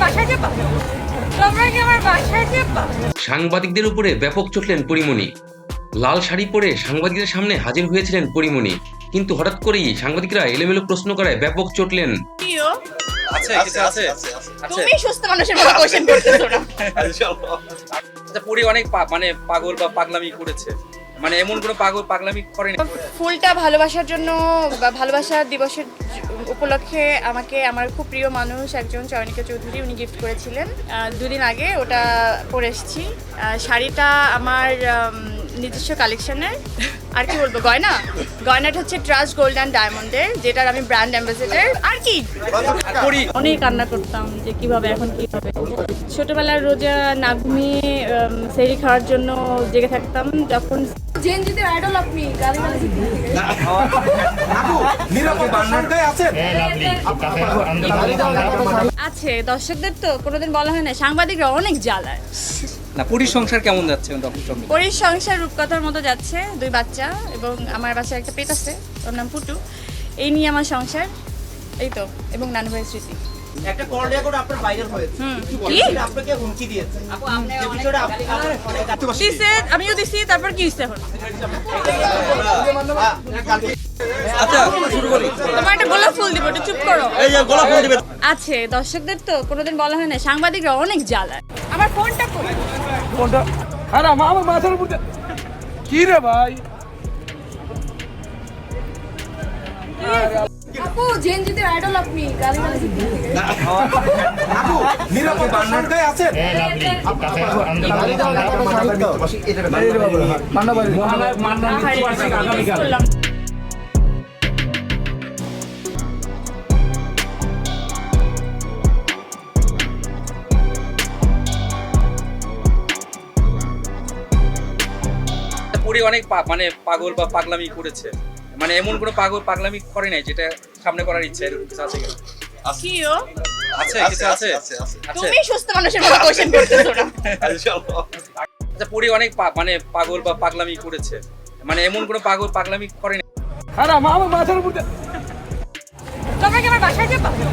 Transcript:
বাসায় যাবা? তোমরা কি আমার বাসায় যাবা? সাংবাদিকদের উপরে ব্যাপক চটলেন পরীমণি। লাল শাড়ি পরে সাংবাদিকদের সামনে হাজির হয়েছিলেন পরীমণি, কিন্তু হঠাৎ করেই সাংবাদিকরা এলোমেলো প্রশ্ন করায় ব্যাপক চটলেন। কিও আছে কিছু আছে তুমি সুস্থ মানুষের মতো কোশ্চেন করতেছো না। আচ্ছা পরি অনেক মানে পাগল বা পাগলামি করেছে, মানে এমন কোনো পাগলামি করেনি। ফুলটা ভালোবাসার জন্য বা ভালোবাসা দিবসের উপলক্ষে আমাকে আমার খুব প্রিয় মানুষ একজন চয়নিকা চৌধুরী উনি গিফট করেছিলেন দুদিন আগে, ওটা পরে এসেছি। শাড়িটা আমার নিজস্ব কালেকশনের। আর কি বলবো, গয়নাটা হচ্ছে ট্রাস্ট গোল্ড অ্যান্ড ডায়মন্ডের, যেটার আমি ব্র্যান্ড অ্যাম্বাসেডর। আর কি আর পরি অনেক কান্না করতাম যে কিভাবে এখন কি হবে। ছোটবেলায় রোজা না ঘুমিয়ে সেহরি খাওয়ার জন্য জেগে থাকতাম। যখন জেনজিদের আইডল আপনি গালি আছে, দর্শকদের তো কোনোদিন বলা হয় না, সাংবাদিকরা অনেক জ্বালায়। না পরির সংসার কেমন যাচ্ছে ডক্টর সঙ্গে? পরির সংসার রূপকথার মতো যাচ্ছে, 2 বাচ্চা এবং আমার বাসায় একটা পেট আছে, ওর নাম পুটু। এই নিয়ে আমার সংসার, এই তো, এবং নানু ভাইয়ের স্মৃতি। একটা কল রেকর্ড আপনার ভাইরাল হয়েছে, কি আপনাকে হুমকি দিয়েছে। দিছে, আমিও দিছি, তারপর কি হইছে এখন? আচ্ছা শুরু করি। তোমার একটা গোলাপ ফুল দিব, একটু চুপ করো। এই যে গোলাপ ফুল দিবে। আছে, দর্শকদের তো কোনোদিন বলা হয় না, সাংবাদিকরা অনেক জ্বালায়। আমার ফোনটা কই? কোনটা? আরে আমার মাথার উপর কি রে ভাই? আপু জেনজিদের আইডল আপনি গালি করলাম। পরি অনেক মানে পাগল বা পাগলামি করেছে, মানে এমন কোনো পাগলামি করে নাই যেটা সামনে করার ইচ্ছা, এরকম কিছু আছে কিনা? কিও আছে কিছু আছে তুমি সুস্থ মানুষের মতো কোশ্চেন করতেছো না। আচ্ছা পরি অনেক মানে পাগল বা পাগলামি করেছে, মানে এমন কোনো পাগলামি করে নাই। আরে আমার মাথার উপর তোমরা কি আমার বাসায় যাবা?